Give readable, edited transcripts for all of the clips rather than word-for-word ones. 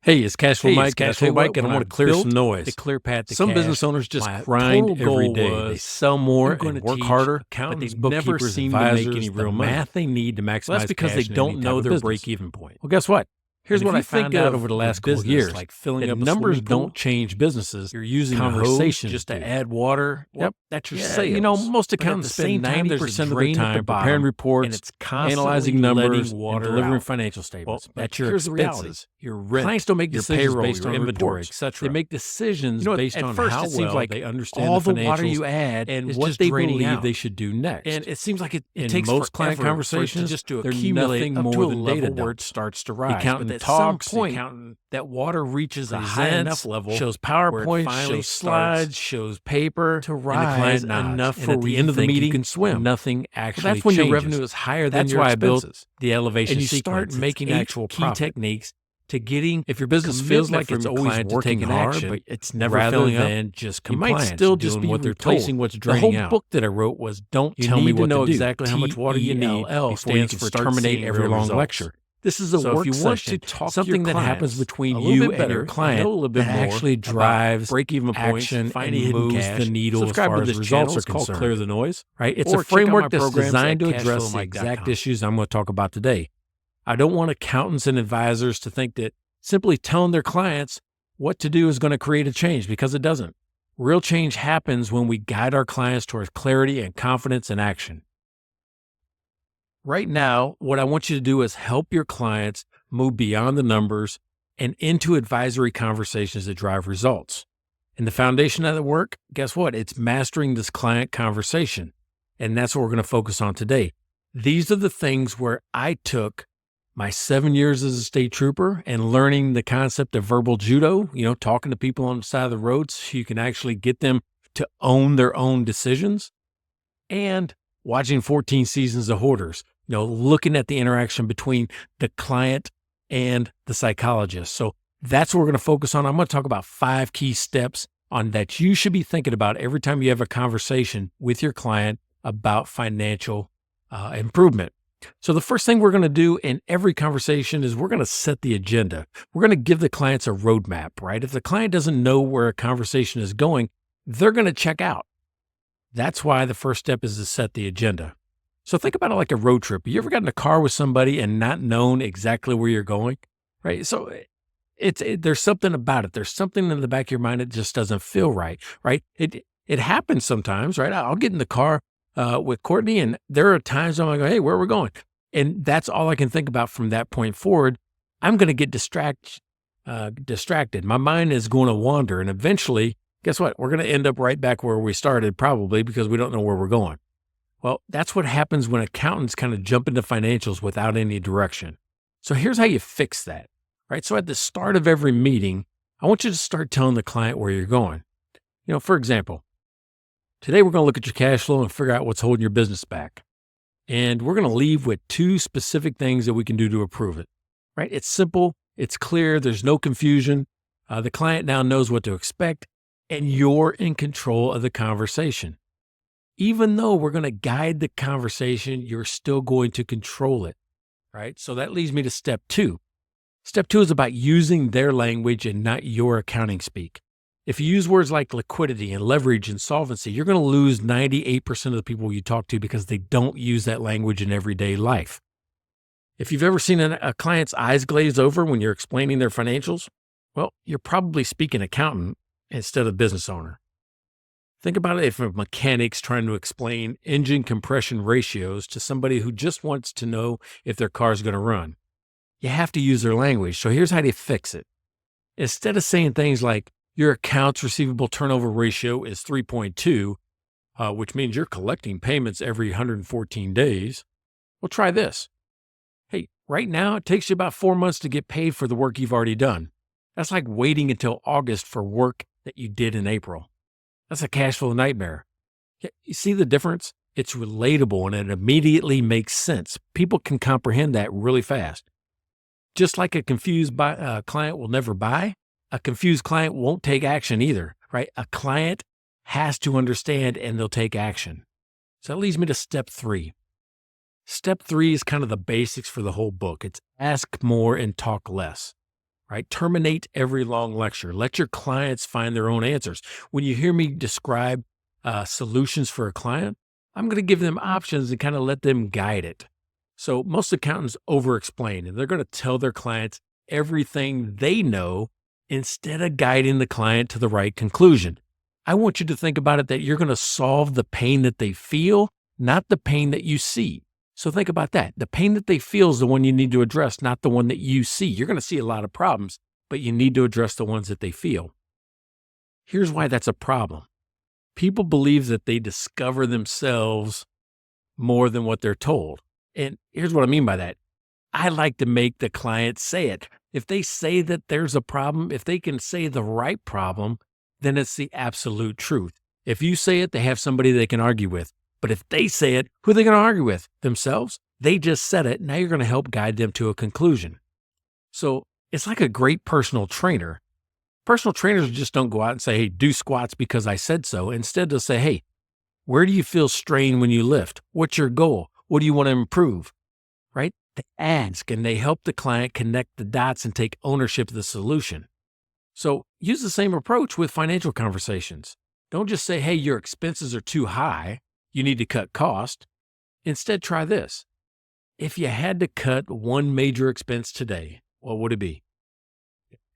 Hey, it's Cashflow Hey, Mike. it's Cashflow Cashflow Mike, Mike, and I when want I to clear built some noise. the clear path to Some cash, business owners just my grind total every goal day. They was, sell more I'm gonna and work teach harder, but accountants, they never bookkeepers, seem to make advisors any the real money. math they need to maximize Well, that's because cash they in don't any know type of their business. break-even point. Well, guess what? Here's And what if I you found think out of over the your last couple of business years. like filling That up a numbers swimming pool, don't change businesses. you're using a hose Conversations just to do. add water. Well, Yep. that's your Yeah, sales. you know, most But at accountants the spend same time, there's a 90% of their drain at the time preparing bottom, reports, and it's constantly analyzing numbers, letting and water delivering out. financial Well, statements. But that's your here's the reality. expenses, your rent, Clients don't make your decisions payroll, based your on inventory, reports. etc. They make decisions based at on first how it seems well like they understand all the the water financials you add and is what just they draining believe out. they should do next. And it seems like it In takes most client forever for it to conversations, just to they're accumulate nothing up more to a than level data where it dumps. starts to The rise. accountant But at talks, some point, the accountant that water reaches a high enough presents, level, shows where it PowerPoint, finally shows starts slides, shows paper, to and the rise client nods. enough And for at where the you end of the think you meeting, can swim. nothing actually Well, that's when changes. your revenue is higher than That's your why I expenses. built the elevation And you sequence. start making It's 8 actual key profit. techniques to getting. If your business feels like it's always client to working taking hard, action, but it's never rather filling up, than just you might compliance, still just doing be what they're replacing told. what's The draining whole out. book that I wrote was "Don't You Tell Me need to What know to Do." exactly how much water you need TELL before you stands can for start terminate seeing every real long results. lecture. This is a So work if you want session, to talk something your that happens clients between a little you bit and your better, client know a little bit that more actually about drives break-even points, action finding and hidden moves cash, the needle as subscribe far to as this results channel. are It's called concerned. Clear the Noise. Right? It's Or a check out my framework that's programs designed at to address the cashflowmike.com. exact issues I'm going to talk about today. I don't want accountants and advisors to think that simply telling their clients what to do is going to create a change, because it doesn't. Real change happens when we guide our clients towards clarity and confidence in action. Right now, what I want you to do is help your clients move beyond the numbers and into advisory conversations that drive results. And the foundation of the work, guess what? It's mastering this client conversation. And that's what we're going to focus on today. These are the things where I took my 7 years as a state trooper and learning the concept of verbal judo, talking to people on the side of the road so you can actually get them to own their own decisions, and watching 14 seasons of Hoarders, looking at the interaction between the client and the psychologist. So that's what we're going to focus on. I'm going to talk about 5 key steps on that you should be thinking about every time you have a conversation with your client about financial improvement. So the first thing we're going to do in every conversation is we're going to set the agenda. We're going to give the clients a roadmap, right? If the client doesn't know where a conversation is going, they're going to check out. That's why the first step is to set the agenda. So think about it like a road trip. You ever got in a car with somebody and not known exactly where you're going, right? So there's something about it. There's something in the back of your mind that just doesn't feel right, right? It happens sometimes, right? I'll get in the car with Courtney, and there are times I'm like, hey, where are we going? And that's all I can think about from that point forward. I'm going to get distracted. My mind is going to wander, and eventually, guess what? We're going to end up right back where we started, probably because we don't know where we're going. Well, that's what happens when accountants kind of jump into financials without any direction. So here's how you fix that, right? So at the start of every meeting, I want you to start telling the client where you're going. For example, today we're going to look at your cash flow and figure out what's holding your business back. And we're going to leave with 2 specific things that we can do to improve it, right? It's simple. It's clear. There's no confusion. The client now knows what to expect, and you're in control of the conversation. Even though we're going to guide the conversation, you're still going to control it, right? So that leads me to step 2. Step 2 is about using their language and not your accounting speak. If you use words like liquidity and leverage and solvency, you're going to lose 98% of the people you talk to because they don't use that language in everyday life. If you've ever seen a client's eyes glaze over when you're explaining their financials, well, you're probably speaking accountant instead of business owner. Think about it if a mechanic's trying to explain engine compression ratios to somebody who just wants to know if their car's going to run. You have to use their language. So here's how to fix it. Instead of saying things like, your accounts receivable turnover ratio is 3.2, which means you're collecting payments every 114 days. Well, try this. Hey, right now it takes you about 4 months to get paid for the work you've already done. That's like waiting until August for work that you did in April. That's a cash flow nightmare. You see the difference? It's relatable and it immediately makes sense. People can comprehend that really fast. Just like a confused client will never buy, a confused client won't take action either, right? A client has to understand and they'll take action. So that leads me to step 3. Step 3 is kind of the basics for the whole book. It's ask more and talk less. right? Terminate every long lecture. Let your clients find their own answers. When you hear me describe solutions for a client, I'm going to give them options and kind of let them guide it. So most accountants over-explain, and they're going to tell their clients everything they know instead of guiding the client to the right conclusion. I want you to think about it that you're going to solve the pain that they feel, not the pain that you see. So think about that. The pain that they feel is the one you need to address, not the one that you see. You're going to see a lot of problems, but you need to address the ones that they feel. Here's why that's a problem. People believe that they discover themselves more than what they're told. And here's what I mean by that. I like to make the client say it. If they say that there's a problem, if they can say the right problem, then it's the absolute truth. If you say it, they have somebody they can argue with. But if they say it, who are they going to argue with? Themselves? They just said it. Now you're going to help guide them to a conclusion. So it's like a great personal trainer. Personal trainers just don't go out and say, hey, do squats because I said so. Instead, they'll say, hey, where do you feel strain when you lift? What's your goal? What do you want to improve? Right? They ask and they help the client connect the dots and take ownership of the solution. So use the same approach with financial conversations. Don't just say, hey, your expenses are too high. You need to cut cost. Instead, try this. If you had to cut one major expense today, what would it be?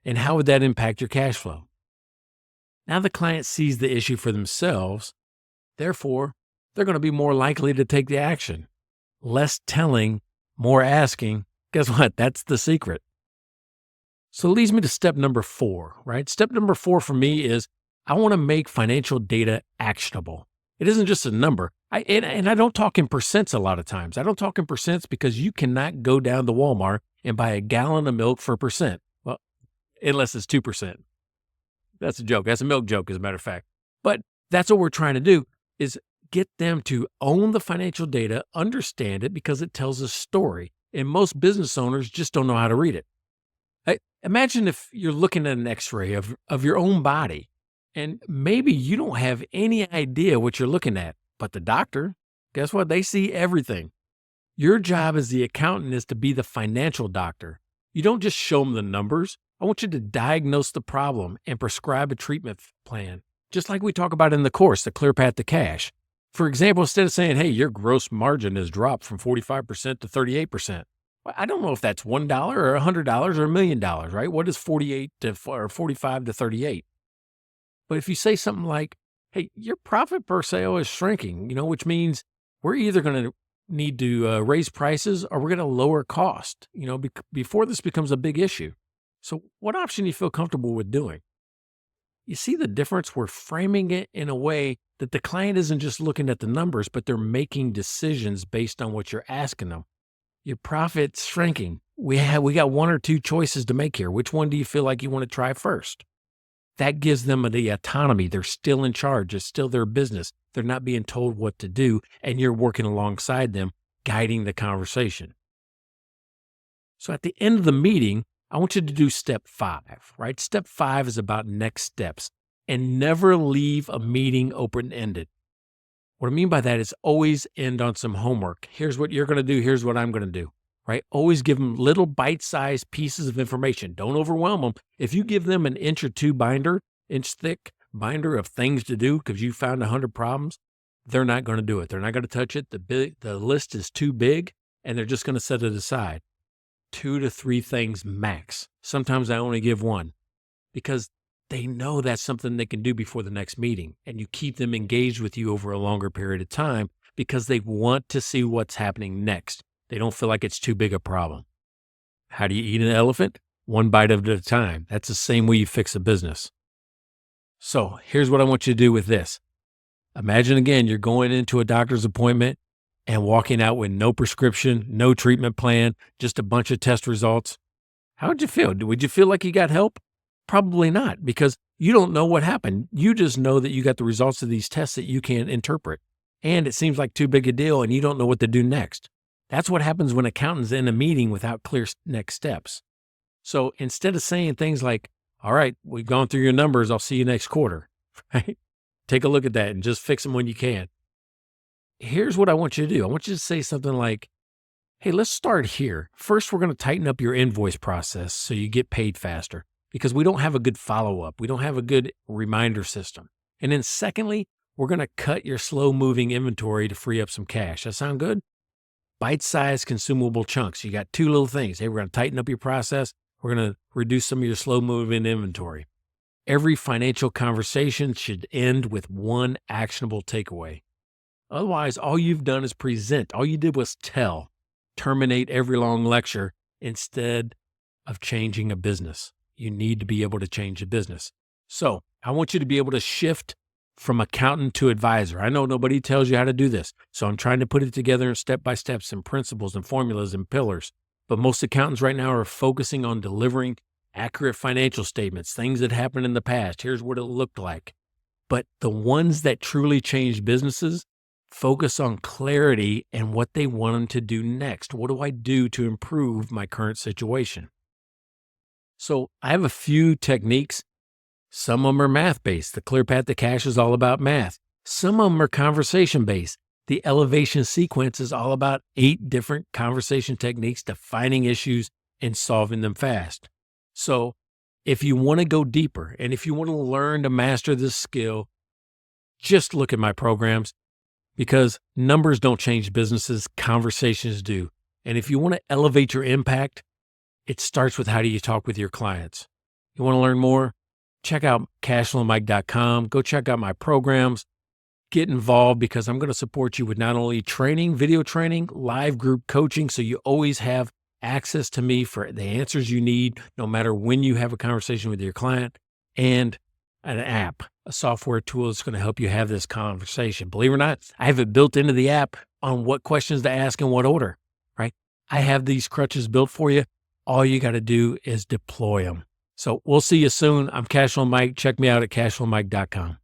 And how would that impact your cash flow? Now the client sees the issue for themselves. Therefore, they're going to be more likely to take the action. Less telling, more asking. Guess what? That's the secret. So it leads me to step number 4, right? Step number 4 for me is I want to make financial data actionable. It isn't just a number. And I don't talk in percents a lot of times. I don't talk in percents because you cannot go down to Walmart and buy a gallon of milk for a percent. Well, unless it's 2%. That's a joke. That's a milk joke, as a matter of fact. But that's what we're trying to do is get them to own the financial data, understand it because it tells a story. And most business owners just don't know how to read it. Imagine if you're looking at an x-ray of your own body. And maybe you don't have any idea what you're looking at, but the doctor, guess what? They see everything. Your job as the accountant is to be the financial doctor. You don't just show them the numbers. I want you to diagnose the problem and prescribe a treatment plan, just like we talk about in the course, the clear path to cash. For example, instead of saying, hey, your gross margin has dropped from 45% to 38%. Well, I don't know if that's $1 or $100 or $1 million, right? What is 45 to 38? But if you say something like, hey, your profit per sale is shrinking, which means we're either going to need to raise prices or we're going to lower cost, before this becomes a big issue. So what option do you feel comfortable with doing? You see the difference? We're framing it in a way that the client isn't just looking at the numbers, but they're making decisions based on what you're asking them. Your profit's shrinking. We got 1 or 2 choices to make here. Which one do you feel like you want to try first? That gives them the autonomy. They're still in charge. It's still their business. They're not being told what to do, and you're working alongside them, guiding the conversation. So at the end of the meeting, I want you to do step 5, right? Step 5 is about next steps, and never leave a meeting open-ended. What I mean by that is always end on some homework. Here's what you're going to do. Here's what I'm going to do. Right? Always give them little bite-sized pieces of information. Don't overwhelm them. If you give them an inch or 2 inch thick binder of things to do because you found 100 problems, they're not going to do it. They're not going to touch it. The list is too big, and they're just going to set it aside. 2 to 3 things max. Sometimes I only give 1 because they know that's something they can do before the next meeting, and you keep them engaged with you over a longer period of time because they want to see what's happening next. They don't feel like it's too big a problem. How do you eat an elephant? 1 bite at a time. That's the same way you fix a business. So here's what I want you to do with this. Imagine again, you're going into a doctor's appointment and walking out with no prescription, no treatment plan, just a bunch of test results. How would you feel? Would you feel like you got help? Probably not, because you don't know what happened. You just know that you got the results of these tests that you can't interpret. And it seems like too big a deal and you don't know what to do next. That's what happens when accountants in a meeting without clear next steps. So instead of saying things like, all right, we've gone through your numbers, I'll see you next quarter, right? Take a look at that and just fix them when you can. Here's what I want you to do. I want you to say something like, Hey, let's start here. First, we're going to tighten up your invoice process so you get paid faster because we don't have a good follow-up. We don't have a good reminder system. And then secondly, we're going to cut your slow-moving inventory to free up some cash. That sound good? Bite-sized consumable chunks. You got 2 little things. Hey, we're going to tighten up your process. We're going to reduce some of your slow-moving inventory. Every financial conversation should end with one actionable takeaway. Otherwise, all you've done is present. All you did was tell. Terminate every long lecture instead of changing a business. You need to be able to change a business. So I want you to be able to shift from accountant to advisor. I know nobody tells you how to do this, so I'm trying to put it together in step-by-steps and principles and formulas and pillars. But most accountants right now are focusing on delivering accurate financial statements, things that happened in the past. Here's what it looked like. But the ones that truly change businesses focus on clarity and what they want them to do next. What do I do to improve my current situation? So I have a few techniques. Some of them are math-based. The Clear Path to Cash is all about math. Some of them are conversation-based. The elevation sequence is all about 8 different conversation techniques, defining issues and solving them fast. So if you want to go deeper and if you want to learn to master this skill, just look at my programs because numbers don't change businesses, conversations do. And if you want to elevate your impact, it starts with how do you talk with your clients. You want to learn more? Check out 𝐾ashflowmike.com. Go check out my programs. Get involved because I'm going to support you with not only training, video training, live group coaching, so you always have access to me for the answers you need, no matter when you have a conversation with your client, and an app, a software tool that's going to help you have this conversation. Believe it or not, I have it built into the app on what questions to ask in what order, right? I have these crutches built for you. All you got to do is deploy them. So we'll see you soon. I'm Cashflow Mike. Check me out at 𝐾ashflowmike.com.